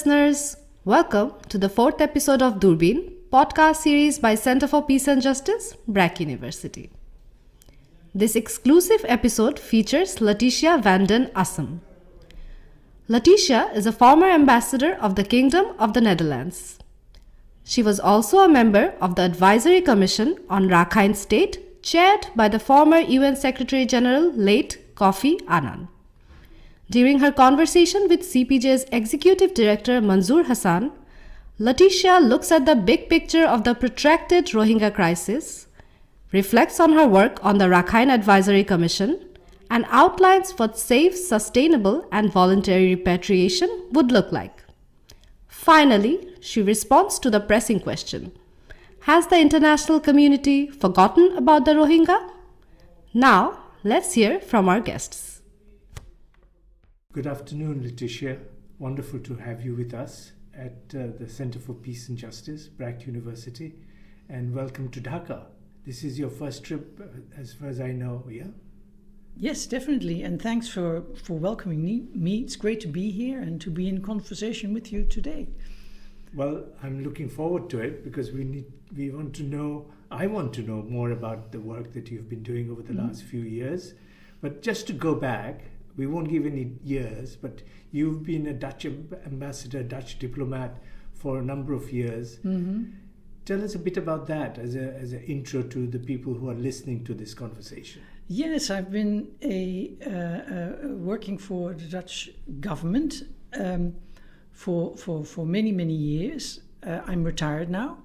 listeners. Welcome to the fourth episode of Doorbeen, podcast series by Center for Peace and Justice, BRAC University. This exclusive episode features Laetitia van den Assum. Laetitia is a former ambassador of the Kingdom of the Netherlands. She was also a member of the Advisory Commission on Rakhine State, chaired by the former UN Secretary General, late Kofi Annan. During her conversation with CPJ's Executive Director Manzoor Hasan, Laetitia looks at the big picture of the protracted Rohingya crisis, reflects on her work on the Rakhine Advisory Commission, and outlines what safe, sustainable, and voluntary repatriation would look like. Finally, she responds to the pressing question: has the international community forgotten about the Rohingya? Now, let's hear from our guests. Good afternoon, Laetitia. Wonderful to have you with us at the Center for Peace and Justice, BRAC University, and welcome to Dhaka. This is your first trip, as far as I know, yeah? Yes, definitely, and thanks for welcoming me. It's great to be here and to be in conversation with you today. Well, I'm looking forward to it because I want to know more about the work that you've been doing over the last few years. But just to go back, we won't give any years, but you've been a Dutch ambassador, Dutch diplomat for a number of years. Mm-hmm. Tell us a bit about that as an intro to the people who are listening to this conversation. Yes, I've been working for the Dutch government for many years. I'm retired now,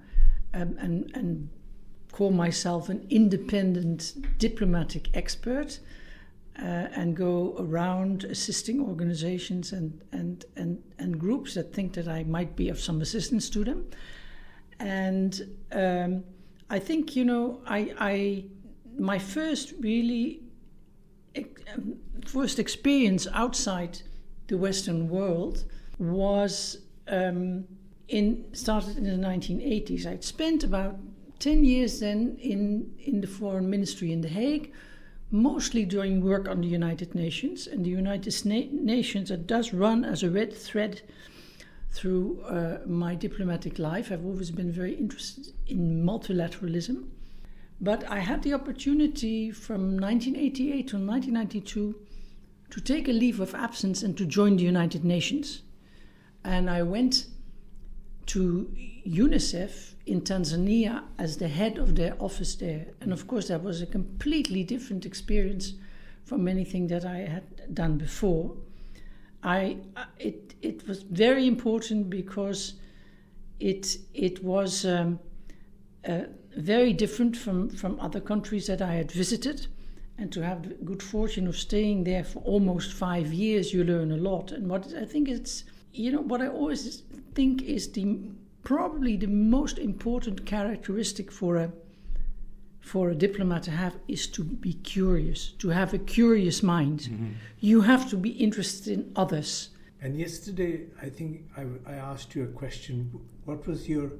and call myself an independent diplomatic expert. And go around assisting organizations and groups that think that I might be of some assistance to them. And I think, my first experience outside the Western world was started in the 1980s. I'd spent about 10 years then in the Foreign Ministry in The Hague, mostly doing work on the United Nations. And the United Nations, that does run as a red thread through my diplomatic life. I've always been very interested in multilateralism. But I had the opportunity from 1988 to 1992 to take a leave of absence and to join the United Nations. And I went to UNICEF in Tanzania as the head of their office there. And of course that was a completely different experience from anything that I had done before. It was very important because it was very different from other countries that I had visited. And to have the good fortune of staying there for almost 5 years, you learn a lot. And what I think it's, what I always think is probably the most important characteristic for a diplomat to have is to be curious, to have a curious mind. Mm-hmm. You have to be interested in others. And yesterday, I think I asked you a question. What was your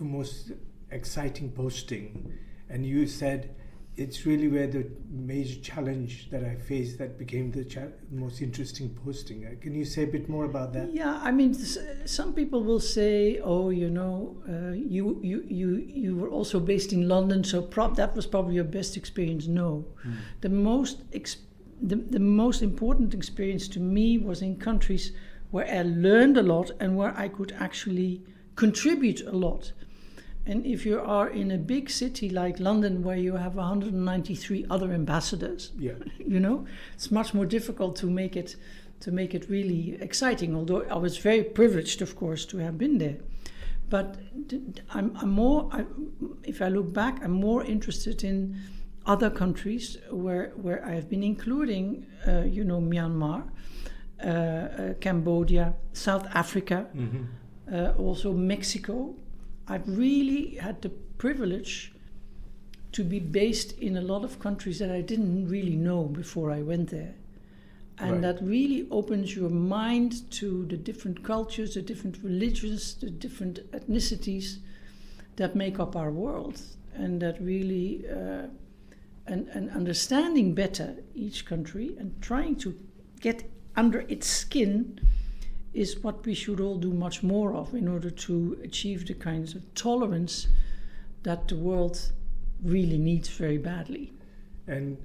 most exciting posting? And you said, it's really where the major challenge that I faced that became the most interesting posting. Can you say a bit more about that? Yeah, I mean, some people will say, "Oh, you were also based in London, so that was probably your best experience." No, the most important experience to me was in countries where I learned a lot and where I could actually contribute a lot. And if you are in a big city like London, where you have 193 other ambassadors, it's much more difficult to make it really exciting. Although I was very privileged, of course, to have been there. But if I look back, I'm more interested in other countries where I have been, including, Myanmar, Cambodia, South Africa, also Mexico. I've really had the privilege to be based in a lot of countries that I didn't really know before I went there. And that really opens your mind to the different cultures, the different religions, the different ethnicities that make up our world. And that really, and understanding better each country and trying to get under its skin is what we should all do much more of in order to achieve the kinds of tolerance that the world really needs very badly. And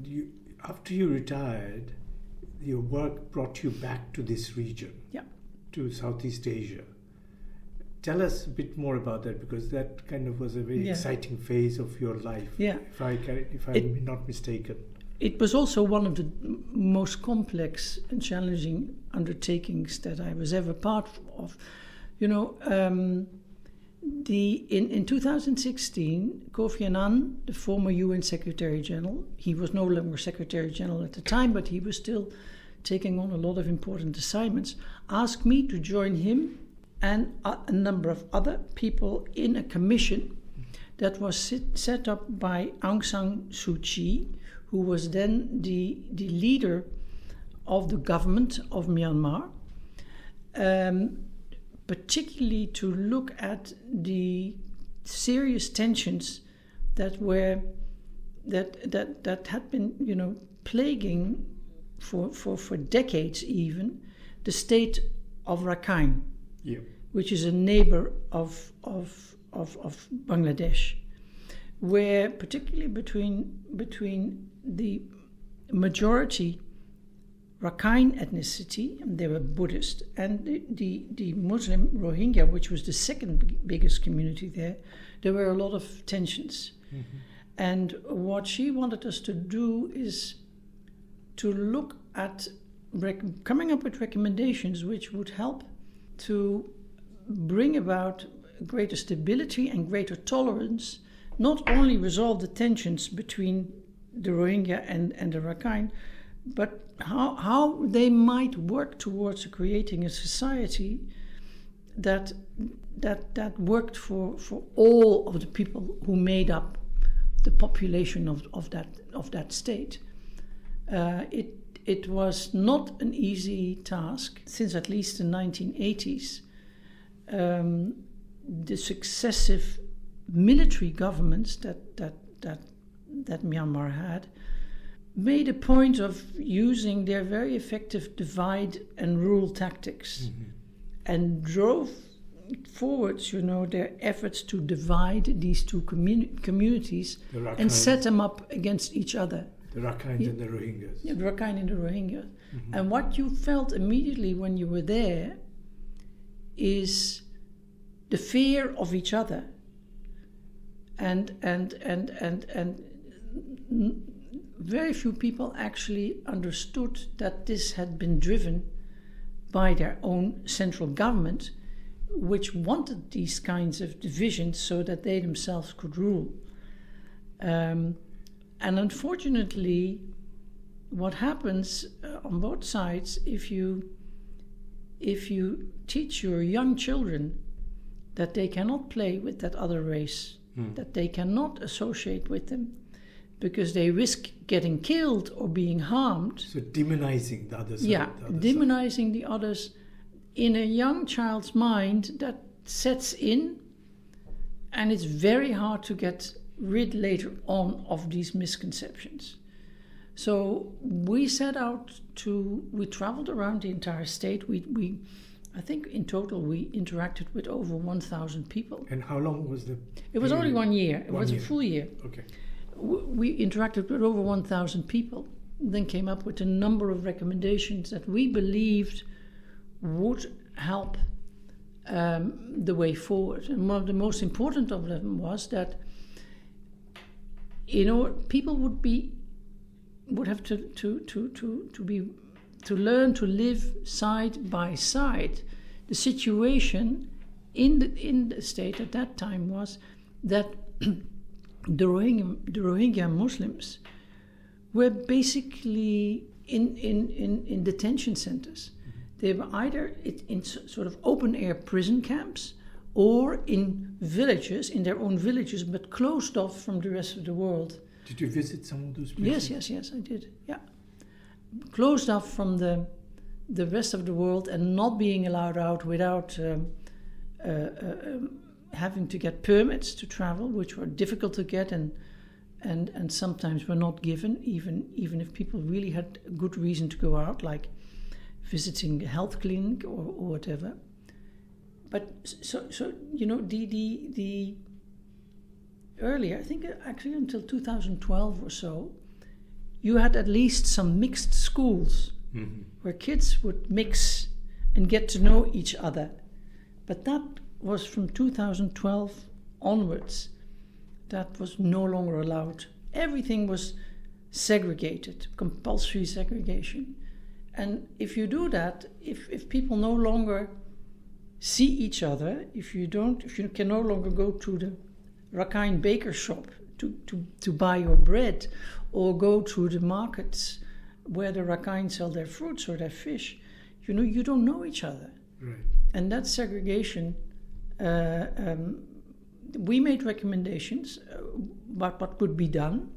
you, after you retired, your work brought you back to this region, to Southeast Asia. Tell us a bit more about that, because that kind of was a very exciting phase of your life, if I'm not mistaken. It was also one of the most complex and challenging undertakings that I was ever part of. You know, in 2016, Kofi Annan, the former UN Secretary General, he was no longer Secretary General at the time, but he was still taking on a lot of important assignments, asked me to join him and a number of other people in a commission that was set up by Aung San Suu Kyi, who was then the leader of the government of Myanmar, particularly to look at the serious tensions that had been, plaguing for decades even the state of Rakhine, which is a neighbor of Bangladesh, where particularly between the majority Rakhine ethnicity, and they were Buddhist, and the Muslim Rohingya, which was the second biggest community there were a lot of tensions. Mm-hmm. And what she wanted us to do is to look at coming up with recommendations which would help to bring about greater stability and greater tolerance, not only resolve the tensions between the Rohingya and the Rakhine, but how they might work towards creating a society that worked for all of the people who made up the population of that state. It was not an easy task since at least the 1980s. The successive military governments that Myanmar had made a point of using their very effective divide and rule tactics, mm-hmm. and drove forwards, their efforts to divide these two communities and set them up against each other. The Rakhine and the Rohingyas. Yeah, the Rakhine and the Rohingyas. Mm-hmm. And what you felt immediately when you were there is the fear of each other, and very few people actually understood that this had been driven by their own central government, which wanted these kinds of divisions so that they themselves could rule. And unfortunately, what happens on both sides, if you teach your young children that they cannot play with that other race, that they cannot associate with them, because they risk getting killed or being harmed. So demonizing the others. Demonizing the others in a young child's mind, that sets in, and it's very hard to get rid later on of these misconceptions. So we set out we traveled around the entire state. I think in total we interacted with over 1,000 people. And how long was the It was only 1 year. It was year. A full year. Okay. We interacted with over 1,000 people, then came up with a number of recommendations that we believed would help the way forward. And one of the most important of them was that people would have to learn to live side by side. The situation in the state at that time was that the Rohingya Muslims were basically in detention centers. Mm-hmm. They were either in sort of open-air prison camps or in villages, in their own villages, but closed off from the rest of the world. Did you visit some of those places? Yes, I did. Yeah, closed off from the rest of the world and not being allowed out without having to get permits to travel, which were difficult to get and sometimes were not given, even if people really had good reason to go out, like visiting a health clinic or whatever. But so the earlier, I think actually until 2012 or so, you had at least some mixed schools where kids would mix and get to know each other. But that was from 2012 onwards. That was no longer allowed. Everything was segregated, compulsory segregation. And if you do that, if people no longer see each other, if you can no longer go to the Rakhine baker shop to buy your bread, or go to the markets where the Rakhine sell their fruits or their fish, you don't know each other. Right. And that segregation, we made recommendations about what could be done.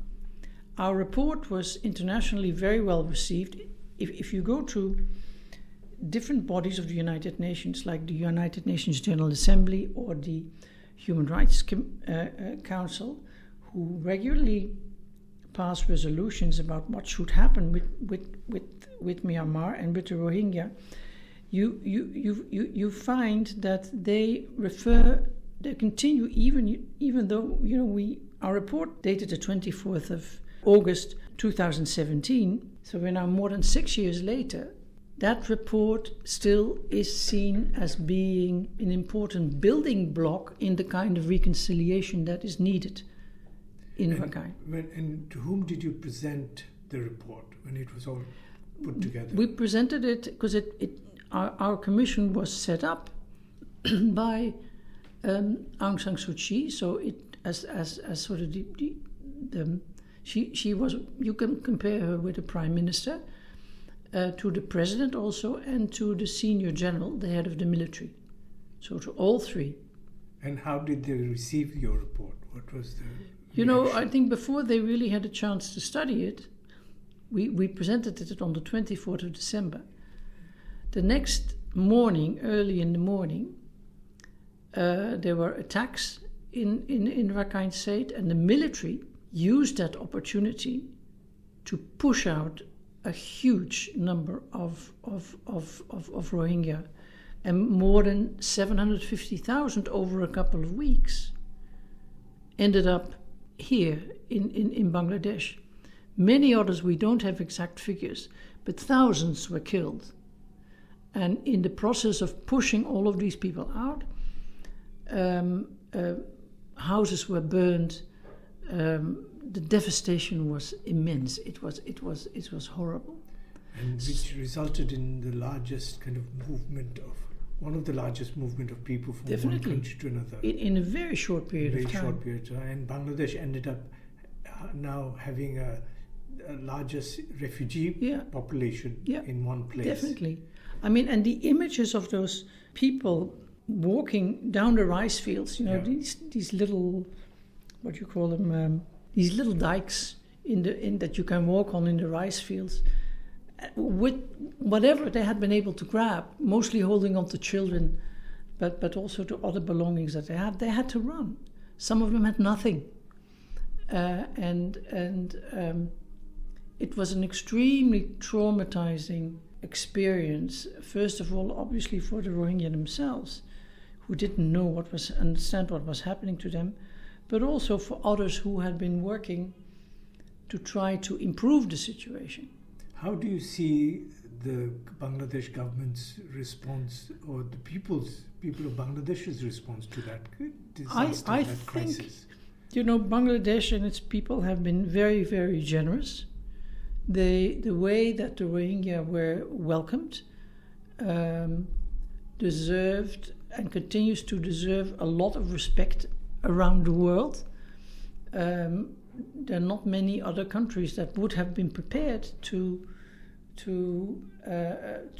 Our report was internationally very well received. If you go to different bodies of the United Nations, like the United Nations General Assembly or the Human Rights Council, who regularly pass resolutions about what should happen with Myanmar and with the Rohingya, you find that they continue even though our report dated the 24th of August 2017, so we're now more than 6 years later. That report still is seen as being an important building block in the kind of reconciliation that is needed in Rakhine. And to whom did you present the report when it was all put together? We presented it because our commission was set up by Aung San Suu Kyi, so it as sort of she was, you can compare her with the Prime Minister, to the President also, and to the Senior General, the head of the military. So to all three. And how did they receive your report? What was the I think before they really had a chance to study it, we presented it on the 24th of December. The next morning, early in the morning, there were attacks in Rakhine State, and the military used that opportunity to push out a huge number of Rohingya, and more than 750,000 over a couple of weeks ended up here in Bangladesh. Many others, we don't have exact figures, but thousands were killed. And in the process of pushing all of these people out, houses were burned. The devastation was immense. It was horrible. And which resulted in the largest kind of one of the largest movement of people from one country to another. In a very short period of time. Very short period of time. And Bangladesh ended up now having a largest refugee population in one place. Definitely. I mean, and the images of those people walking down the rice fields, these little, what you call them, these little dikes in that you can walk on in the rice fields, with whatever they had been able to grab, mostly holding on to children, but also to other belongings that they had to run. Some of them had nothing, and it was an extremely traumatizing experience. First of all, obviously for the Rohingya themselves, who didn't know understand what was happening to them, but also for others who had been working to try to improve the situation. How do you see the Bangladesh government's response, or the people of Bangladesh's response to that disaster, I that crisis? Think, Bangladesh and its people have been very, very generous. The way that the Rohingya were welcomed deserved and continues to deserve a lot of respect around the world. There are not many other countries that would have been prepared to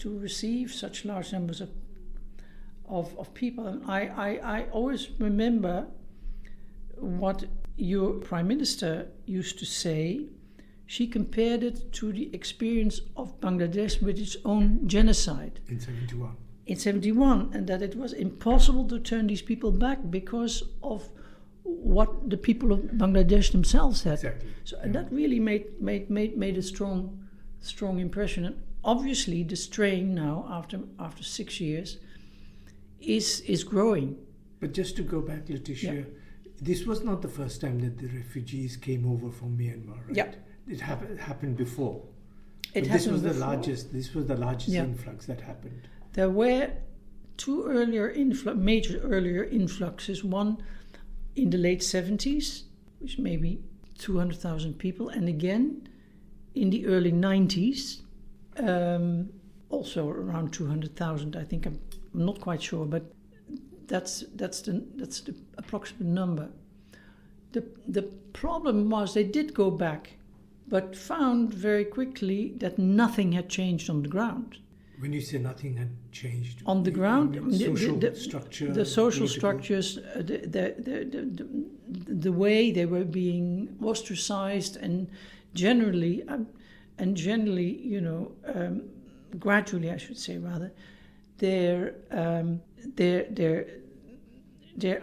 receive such large numbers of people. And I always remember what your Prime Minister used to say. She compared it to the experience of Bangladesh with its own genocide. In 1971. In 1971, and that it was impossible to turn these people back because of what the people of Bangladesh themselves had. Exactly. So, and that really made a strong impression. And obviously the strain now after 6 years is growing. But just to go back, Laetitia, this was not the first time that the refugees came over from Myanmar, right? Yeah. It happened before. This was the largest influx that happened. There were two major earlier influxes. One in the late 70s, which maybe 200,000 people, and again in the early 90s, also around 200,000. I think I'm not quite sure, but that's the approximate number. The problem was they did go back, but found very quickly that nothing had changed on the ground. When you say nothing had changed on the ground, structure, the social structures, the way they were being ostracized, and generally, gradually, I should say rather, their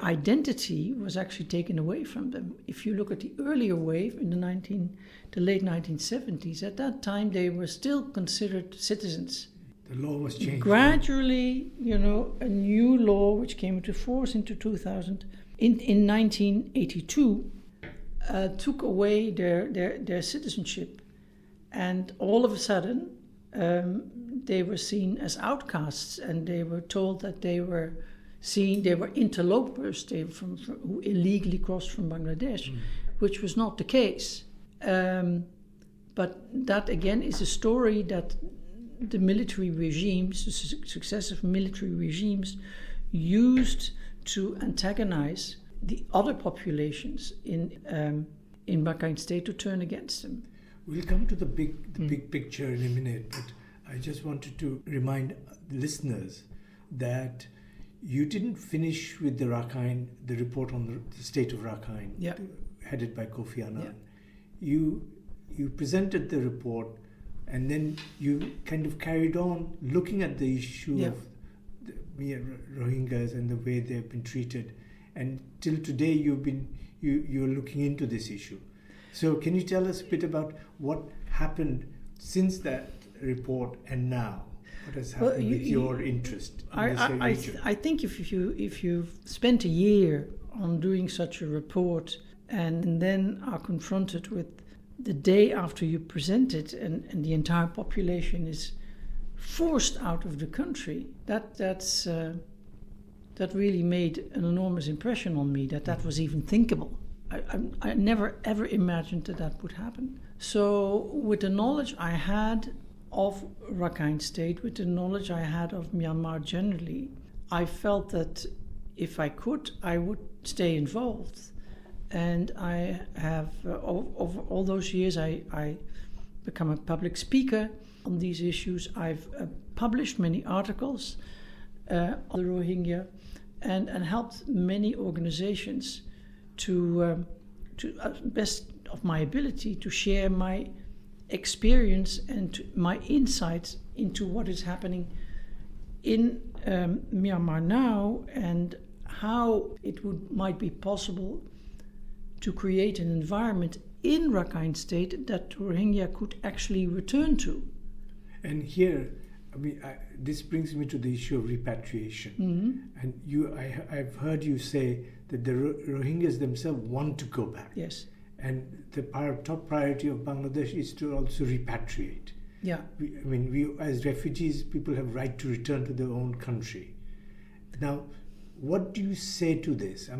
identity was actually taken away from them. If you look at the earlier wave in the late 1970s, at that time they were still considered citizens. The law was changed. Gradually, a new law which came into force into 2000, in 1982, took away their citizenship, and all of a sudden they were seen as outcasts, and they were told that they were interlopers, who illegally crossed from Bangladesh, which was not the case. But that again is a story that the military regimes, the successive military regimes, used to antagonize the other populations in Rakhine State to turn against them. We'll come to the big picture in a minute, but I just wanted to remind listeners that you didn't finish with the report on the state of Rakhine, headed by Kofi Annan. You presented the report, and then you kind of carried on looking at the issue of the Rohingyas and the way they've been treated, and till today you're looking into this issue. So can you tell us a bit about what happened since that report and now? What has happened with your interest in this region? I think if you've spent a year on doing such a report and then are confronted with the day after you present it and the entire population is forced out of the country, that really made an enormous impression on me, that was even thinkable. I never ever imagined that would happen. So with the knowledge I had of Rakhine State, with the knowledge I had of Myanmar generally, I felt that if I could, I would stay involved. And I have, over all those years, I become a public speaker on these issues. I've published many articles on the Rohingya and helped many organizations to best of my ability to share my experience and my insights into what is happening in Myanmar now, and how it might be possible to create an environment in Rakhine State that Rohingya could actually return to. And here, this brings me to the issue of repatriation. And I've heard you say that the Rohingyas themselves want to go back. Yes. And the top priority of Bangladesh is to also repatriate. Yeah. We as refugees, people have right to return to their own country. Now, what do you say to this?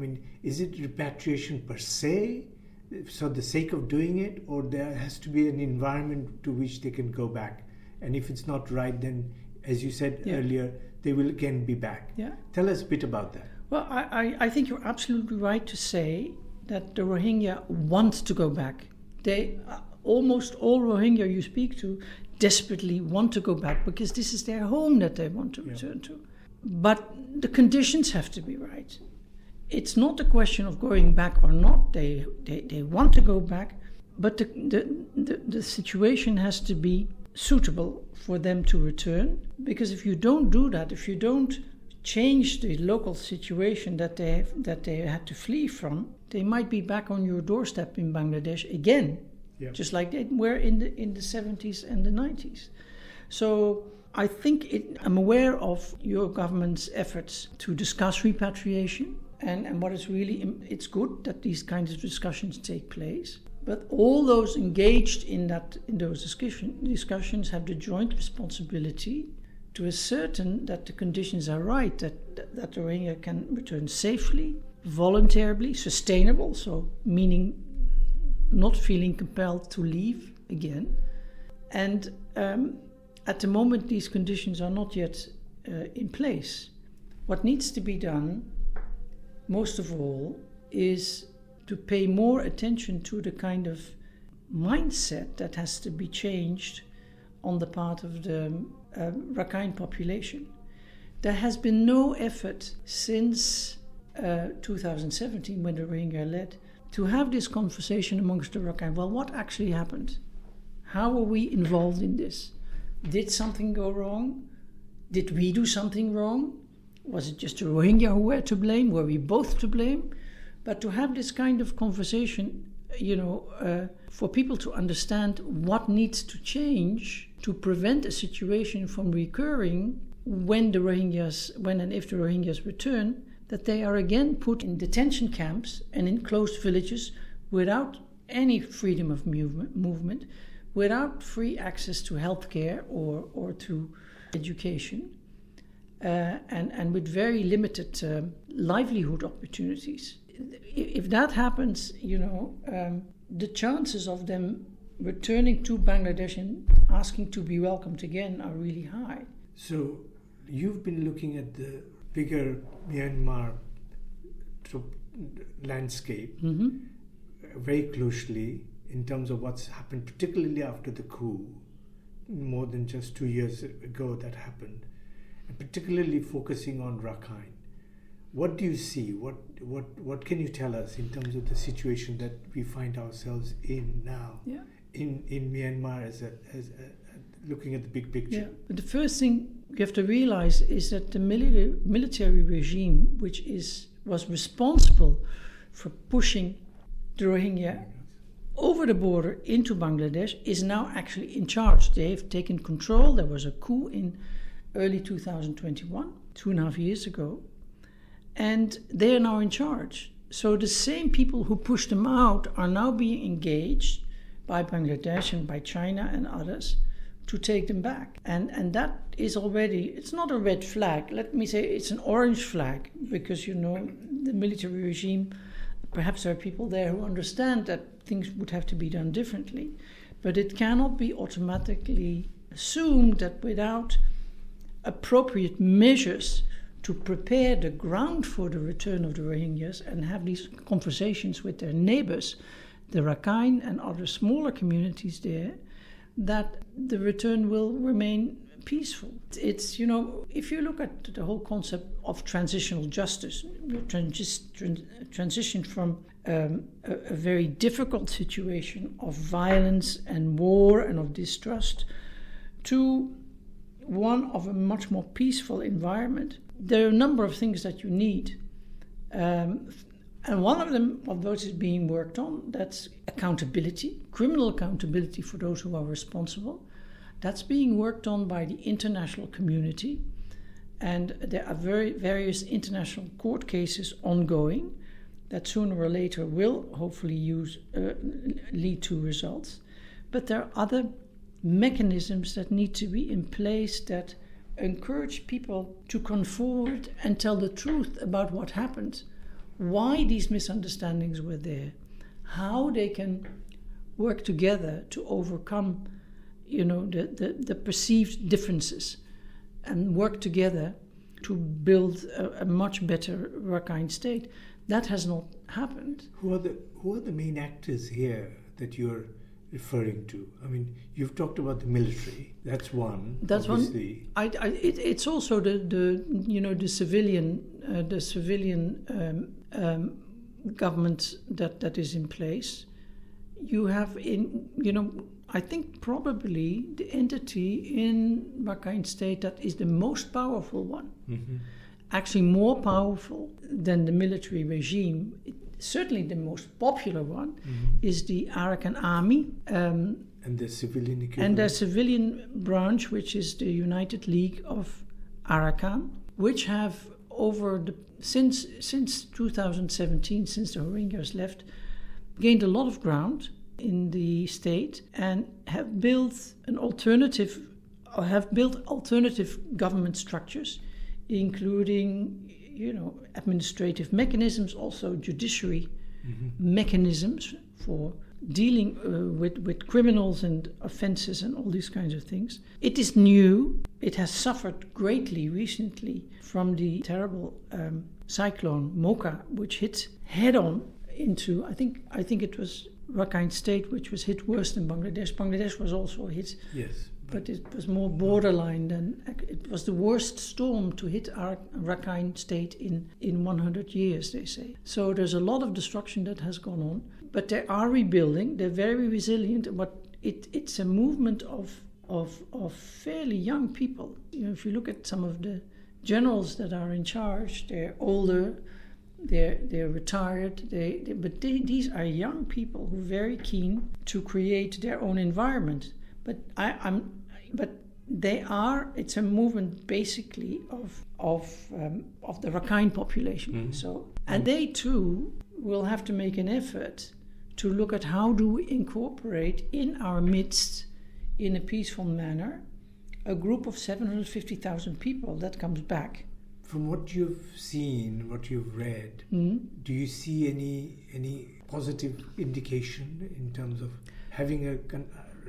Is it repatriation per se, for the sake of doing it, or there has to be an environment to which they can go back? And if it's not right, then, as you said earlier, they will again be back. Yeah. Tell us a bit about that. Well, I think you're absolutely right to say that the Rohingya want to go back. They almost all Rohingya you speak to desperately want to go back because this is their home that they want to return to. But the conditions have to be right. It's not a question of going back or not. They want to go back, but the situation has to be suitable for them to return. Because if you don't do that, if you don't change the local situation that they had to flee from, they might be back on your doorstep in Bangladesh again, just like they were in the 70s and the 90s. So I think I'm aware of your government's efforts to discuss repatriation, and what is really, it's good that these kinds of discussions take place. But all those engaged in those discussions have the joint responsibility to ascertain that the conditions are right, that the Rohingya can return safely, voluntarily, sustainable, so meaning not feeling compelled to leave again. And at the moment, these conditions are not yet in place. What needs to be done, most of all, is to pay more attention to the kind of mindset that has to be changed on the part of the Rakhine population. There has been no effort since 2017, when the Rohingya led, to have this conversation amongst the Rakhine. Well, what actually happened? How were we involved in this? Did something go wrong? Did we do something wrong? Was it just the Rohingya who were to blame? Were we both to blame? But to have this kind of conversation, for people to understand what needs to change to prevent a situation from recurring when and if the Rohingyas return, that they are again put in detention camps and in closed villages without any freedom of movement, without free access to healthcare or to education, and with very limited livelihood opportunities. If that happens, the chances of them returning to Bangladesh and asking to be welcomed again are really high. So you've been looking at the bigger Myanmar landscape very closely in terms of what's happened, particularly after the coup, more than just 2 years ago that happened, and particularly focusing on Rakhine. What do you see? What can you tell us in terms of the situation that we find ourselves in now in Myanmar as looking at the big picture? Yeah. But the first thing you have to realize is that the military regime, which was responsible for pushing the Rohingya over the border into Bangladesh, is now actually in charge. They've taken control. There was a coup in early 2021, 2.5 years ago. And they are now in charge. So the same people who pushed them out are now being engaged by Bangladesh and by China and others to take them back. And that is already, it's not a red flag. Let me say it's an orange flag, because, the military regime, perhaps there are people there who understand that things would have to be done differently. But it cannot be automatically assumed that without appropriate measures to prepare the ground for the return of the Rohingyas and have these conversations with their neighbors, the Rakhine and other smaller communities there, that the return will remain peaceful. It's, if you look at the whole concept of transitional justice, transition from a very difficult situation of violence and war and of distrust to one of a much more peaceful environment, there are a number of things that you need. And one of those is being worked on. That's accountability, criminal accountability for those who are responsible. That's being worked on by the international community. And there are various international court cases ongoing that sooner or later will hopefully lead to results. But there are other mechanisms that need to be in place that encourage people to come forward and tell the truth about what happened, why these misunderstandings were there, how they can work together to overcome, the perceived differences, and work together to build a much better Rakhine State. That has not happened. Who are the main actors here that you're referring to? I mean, you've talked about the military. That's one. That's obviously. One. It's also the civilian government that is in place. You have I think probably the entity in Rakhine State that is the most powerful one. Mm-hmm. Actually more powerful than the military regime. certainly the most popular one is the Arakan Army. And the civilian equivalent. And the civilian branch, which is the United League of Arakan, which have since 2017, since the Rohingyas left, gained a lot of ground in the state and have built alternative government structures, including, administrative mechanisms, also judiciary mechanisms for dealing with criminals and offenses and all these kinds of things. It is new. It has suffered greatly recently from the terrible cyclone Mocha, which hit head-on into, I think it was Rakhine State, which was hit worse than Bangladesh. Bangladesh was also hit. Yes. But it was more borderline than... It was the worst storm to hit our Rakhine State in 100 years, they say. So there's a lot of destruction that has gone on. But they are rebuilding. They're very resilient. But it's a movement of fairly young people. If you look at some of the generals that are in charge, they're older, they're retired. But these are young people who are very keen to create their own environment. But it's a movement basically of the Rakhine population. So, and they too will have to make an effort to look at how do we incorporate in our midst, in a peaceful manner, a group of 750,000 people that comes back. From what you've seen, what you've read, do you see any positive indication in terms of having a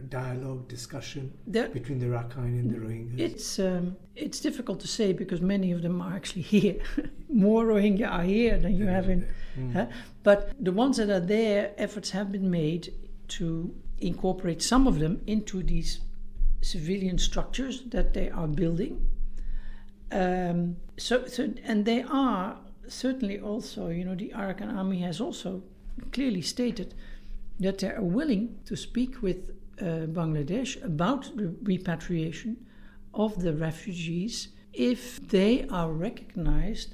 dialogue, discussion between the Rakhine and the Rohingyas? It's difficult to say because many of them are actually here. More Rohingya are here than you have in... But the ones that are there, efforts have been made to incorporate some of them into these civilian structures that they are building. And they are certainly also, the Arakan Army has also clearly stated that they are willing to speak with Bangladesh about the repatriation of the refugees if they are recognized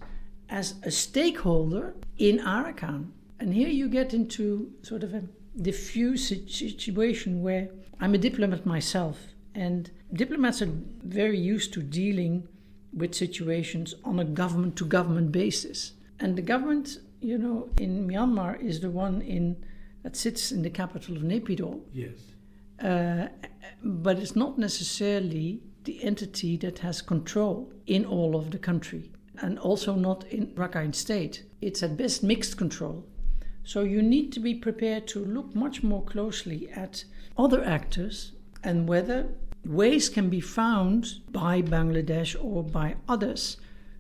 as a stakeholder in Arakan. And here you get into sort of a diffuse situation where I'm a diplomat myself, and diplomats are very used to dealing with situations on a government-to-government basis. And the government, in Myanmar is the one that sits in the capital of Naypyidaw. Yes. But it's not necessarily the entity that has control in all of the country, and also not in Rakhine State. It's at best mixed control. So you need to be prepared to look much more closely at other actors and whether ways can be found by Bangladesh or by others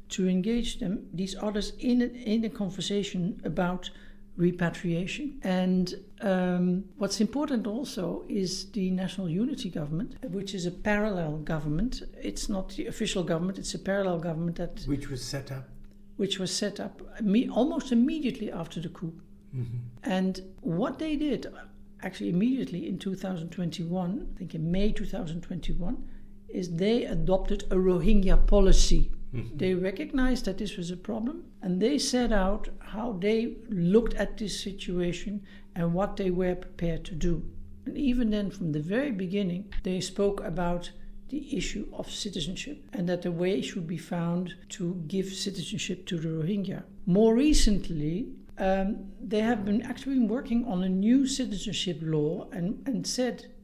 to engage these others in a conversation about repatriation. And what's important also is the National Unity Government, which is a parallel government. It's not the official government, it's a parallel government which was set up almost immediately after the coup. And what they did actually immediately in 2021, I think in May 2021, is they adopted a Rohingya policy. They recognized that this was a problem, and they set out how they looked at this situation and what they were prepared to do. And even then, from the very beginning, they spoke about the issue of citizenship and that a way should be found to give citizenship to the Rohingya. More recently, they have been actually working on a new citizenship law and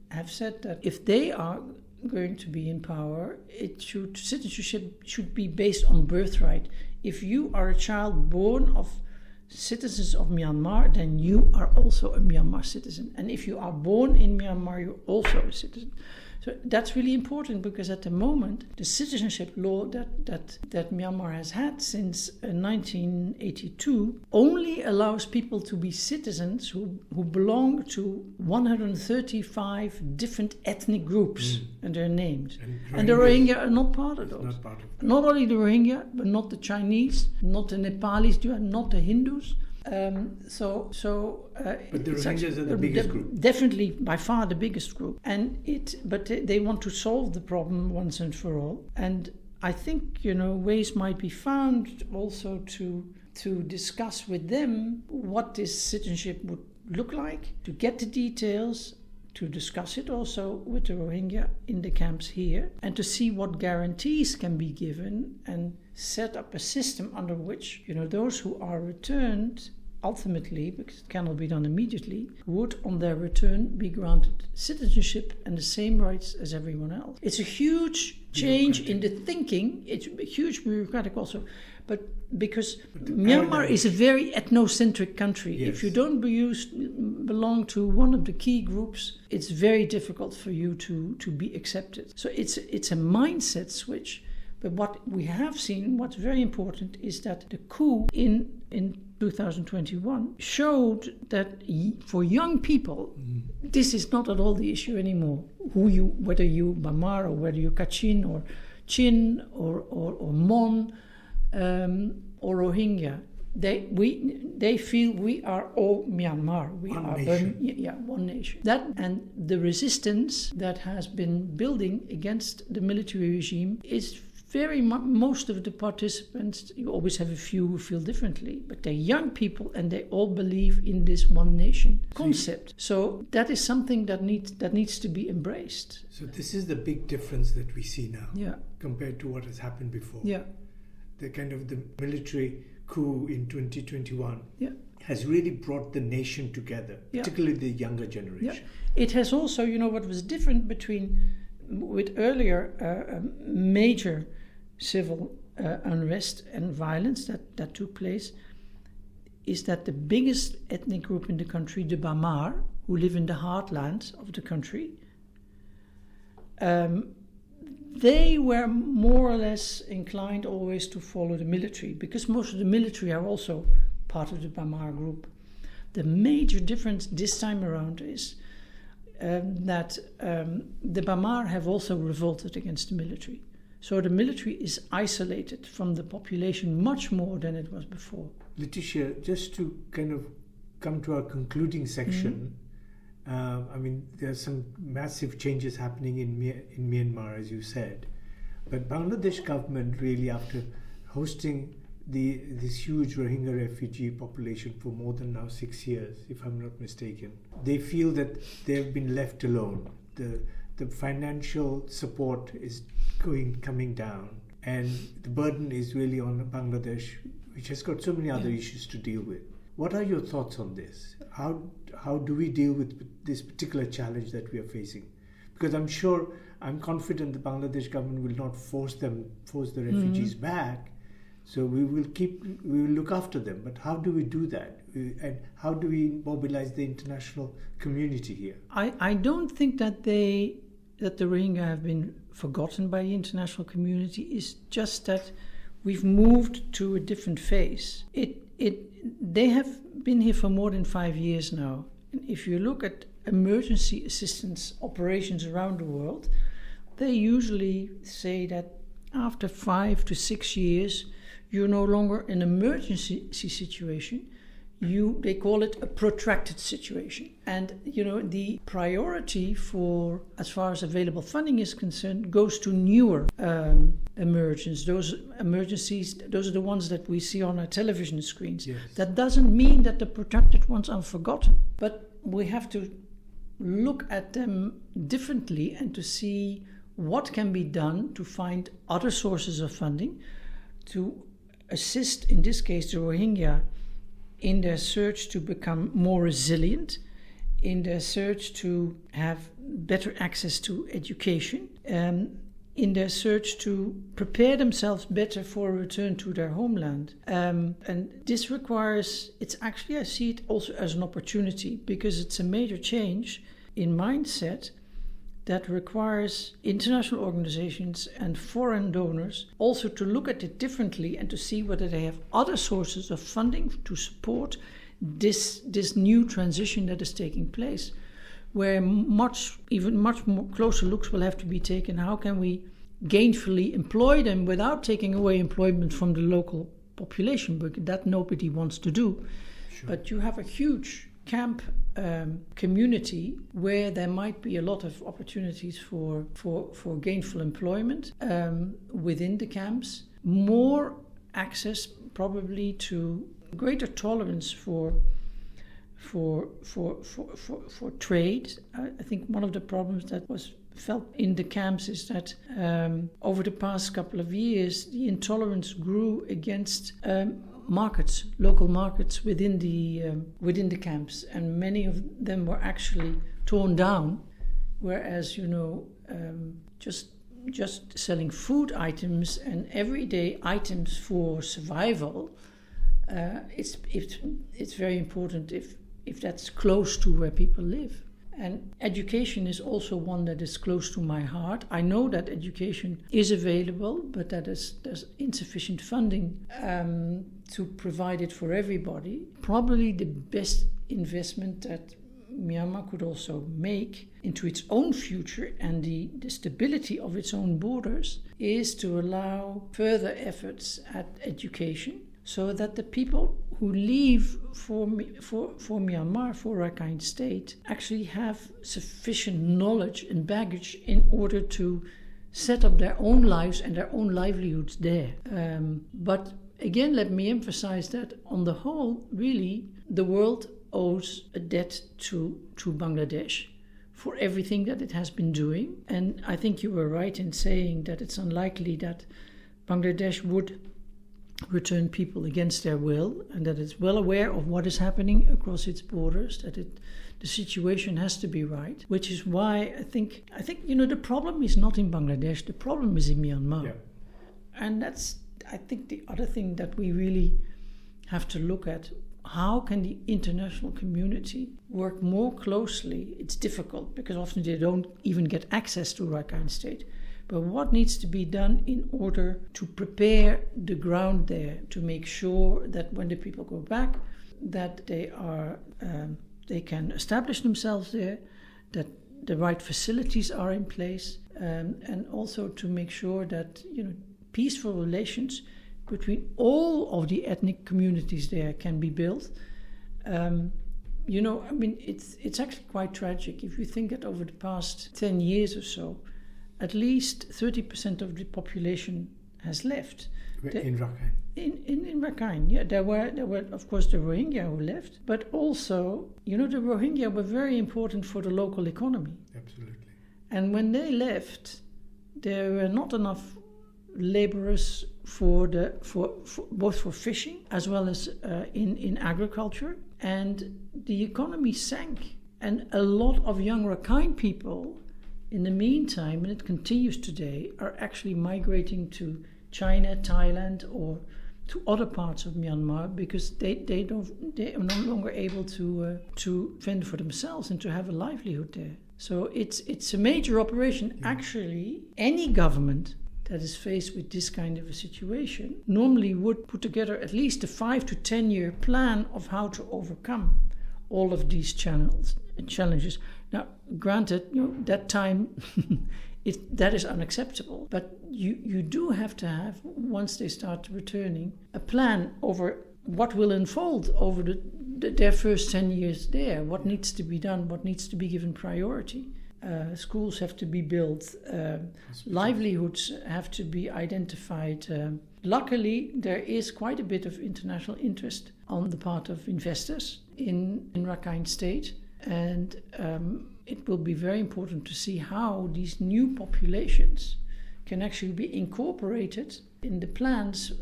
have said that if they are going to be in power, citizenship should be based on birthright. If you are a child born of citizens of Myanmar, then you are also a Myanmar citizen. And if you are born in Myanmar, you're also a citizen. So that's really important because at the moment, the citizenship law that Myanmar has had since 1982 only allows people to be citizens who belong to 135 different ethnic groups, and they're named. And the Rohingya are not part of those. Not only the Rohingya, but not the Chinese, not the Nepalis, not the Hindus. But the Rohingyas are the biggest group. Definitely, by far the biggest group. But they want to solve the problem once and for all. And I think, ways might be found also to to discuss with them what this citizenship would look like, to get the details, to discuss it also with the Rohingya in the camps here, and to see what guarantees can be given and set up a system under which, those who are returned ultimately, because it cannot be done immediately, would on their return be granted citizenship and the same rights as everyone else. It's a huge change in the thinking. It's a huge bureaucratic also, but because Myanmar is a very ethnocentric country. Yes. If you don't belong to one of the key groups, it's very difficult for you to be accepted. So it's a mindset switch. But what we have seen, what's very important, is that the coup in 2021 showed that for young people, this is not at all the issue anymore. Whether you Bamar or whether you Kachin or Chin or Mon or Rohingya, they feel we are all Myanmar. We one are nation. One nation. That and the resistance that has been building against the military regime is most of the participants, you always have a few who feel differently, but they're young people and they all believe in this one nation concept. So that is something that needs to be embraced. So this is the big difference that we see now compared to what has happened before. Yeah. The kind of the military coup in 2021 has really brought the nation together, particularly the younger generation. Yeah. It has also, what was different with earlier major civil unrest and violence that took place, is that the biggest ethnic group in the country, the Bamar, who live in the heartland of the country, they were more or less inclined always to follow the military, because most of the military are also part of the Bamar group. The major difference this time around is that the Bamar have also revolted against the military. So the military is isolated from the population much more than it was before. Laetitia, just to kind of come to our concluding section, there are some massive changes happening in Myanmar, as you said. But Bangladesh government really, after hosting this huge Rohingya refugee population for more than now 6 years, if I'm not mistaken, they feel that they've been left alone. The financial support is coming down, and the burden is really on Bangladesh, which has got so many other issues to deal with. What are your thoughts on this? How do we deal with this particular challenge that we are facing? Because I'm confident the Bangladesh government will not force the refugees back. So we will look after them. But how do we do that? And how do we mobilize the international community here? I don't think that the Rohingya have been forgotten by the international community. It's just that we've moved to a different phase. They have been here for more than 5 years now. And if you look at emergency assistance operations around the world, they usually say that after 5 to 6 years, you're no longer in an emergency situation. They call it a protracted situation. And, the priority for, as far as available funding is concerned, goes to newer emergencies. Those emergencies, those are the ones that we see on our television screens. Yes. That doesn't mean that the protracted ones are forgotten. But we have to look at them differently and to see what can be done to find other sources of funding to assist, in this case, the Rohingya in their search to become more resilient, in their search to have better access to education, in their search to prepare themselves better for a return to their homeland. And this requires, I see it also as an opportunity, because it's a major change in mindset that requires international organizations and foreign donors also to look at it differently and to see whether they have other sources of funding to support this new transition that is taking place, where much more closer looks will have to be taken. How can we gainfully employ them without taking away employment from the local population? Because that nobody wants to do. Sure. But you have a huge camp community where there might be a lot of opportunities for gainful employment within the camps, more access, probably to greater tolerance for trade. I think one of the problems that was felt in the camps is that over the past couple of years, the intolerance grew against markets, local markets within the camps, and many of them were actually torn down. Whereas, just selling food items and everyday items for survival, it's very important if that's close to where people live. And education is also one that is close to my heart. I know that education is available, but that there's insufficient funding to provide it for everybody. Probably the best investment that Myanmar could also make into its own future and the stability of its own borders is to allow further efforts at education, so that the people who leave for Myanmar, for Rakhine State, actually have sufficient knowledge and baggage in order to set up their own lives and their own livelihoods there. But again, let me emphasize that on the whole, really, the world owes a debt to Bangladesh for everything that it has been doing. And I think you were right in saying that it's unlikely that Bangladesh would return people against their will, and that it's well aware of what is happening across its borders, that the situation has to be right, which is why I think the problem is not in Bangladesh, the problem is in Myanmar. Yeah. And that's, I think, the other thing that we really have to look at. How can the international community work more closely? It's difficult because often they don't even get access to Rakhine State. But what needs to be done in order to prepare the ground there, to make sure that when the people go back, that they can establish themselves there, that the right facilities are in place, and also to make sure that peaceful relations between all of the ethnic communities there can be built. It's actually quite tragic if you think that over the past 10 years or so, at least 30% of the population has left. In Rakhine? In Rakhine, yeah. There were, of course, the Rohingya who left, but also, the Rohingya were very important for the local economy. Absolutely. And when they left, there were not enough laborers for both for fishing as well as in agriculture, and the economy sank. And a lot of young Rakhine people, in the meantime, and it continues today, are actually migrating to China, Thailand, or to other parts of Myanmar because they are no longer able to fend for themselves and to have a livelihood there. So it's a major operation. Yeah. Actually, any government that is faced with this kind of a situation normally would put together at least a 5 to 10 year plan of how to overcome all of these challenges. Now, granted, that time, that is unacceptable. But you do have to have, once they start returning, a plan over what will unfold over their first 10 years there. What needs to be done? What needs to be given priority? Schools have to be built. Livelihoods have to be identified. Luckily, there is quite a bit of international interest on the part of investors in Rakhine State. And it will be very important to see how these new populations can actually be incorporated in the plans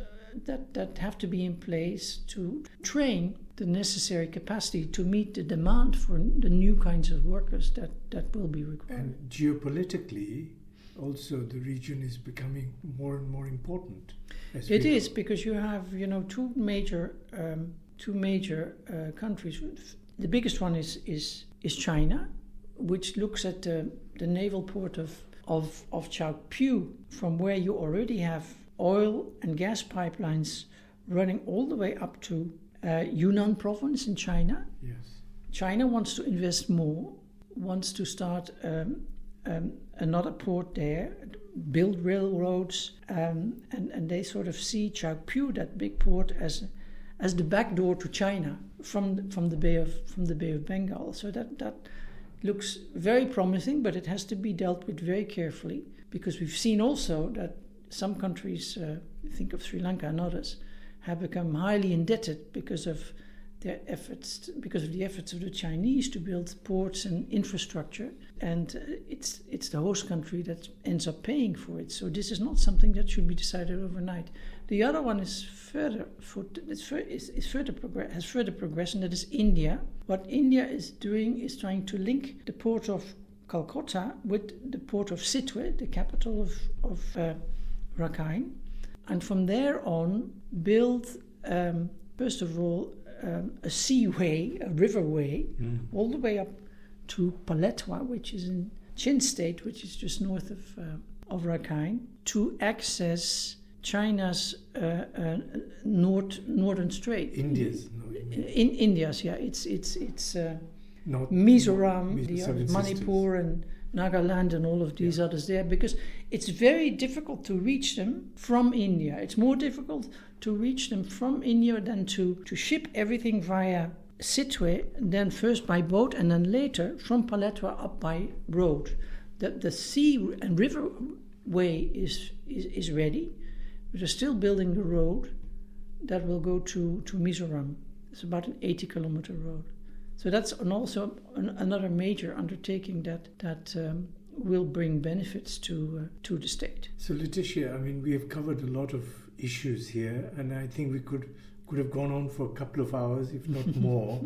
that have to be in place to train the necessary capacity to meet the demand for the new kinds of workers that will be required. And geopolitically, also the region is becoming more and more important. It is, because you have two major countries. The biggest one is China, which looks at the naval port of Chaopyu, from where you already have oil and gas pipelines running all the way up to Yunnan province in China. Yes. China wants to invest more, wants to start another port there, build railroads, and they sort of see Chaopyu, that big port, as the back door to China from the Bay of Bengal. So that looks very promising, but it has to be dealt with very carefully, because we've seen also that some countries, think of Sri Lanka and others, have become highly indebted because of the efforts of the Chinese to build ports and infrastructure, and it's the host country that ends up paying for it. So this is not something that should be decided overnight. The other one is further progressed, and that is India. What India is doing is trying to link the port of Calcutta with the port of Sitwe, the capital of Rakhine, and from there on build, first of all, a seaway, a riverway, all the way up to Paletwa, which is in Chin State, which is just north of Rakhine, to access China's northern strait. India's. In India's, yeah. It's Mizoram, Manipur and Nagaland and all of these others there, because it's very difficult to reach them from India. It's more difficult to reach them from India than to ship everything via Sitwe, then first by boat and then later from Paletwa up by road. The sea and river way is ready. They're still building the road that will go to Mizoram. It's about an 80-kilometer road. So that's also another major undertaking that will bring benefits to the state. So Laetitia, I mean, we have covered a lot of issues here, and I think we could have gone on for a couple of hours, if not more.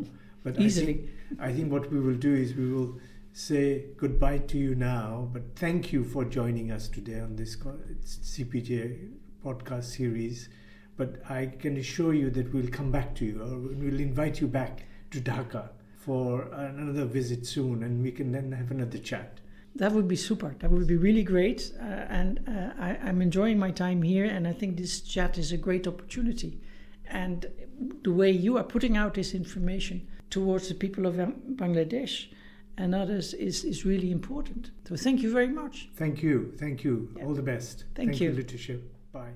But easily. I think what we will do is we will say goodbye to you now, but thank you for joining us today on this CPJ podcast series. But I can assure you that we'll come back to you, or we'll invite you back to Dhaka for another visit soon, and we can then have another chat. That would be super. That would be really great. I'm enjoying my time here, and I think this chat is a great opportunity. And the way you are putting out this information towards the people of Bangladesh and others is really important. So thank you very much. Thank you. Yeah. All the best. Thank you. Laetitia. Bye.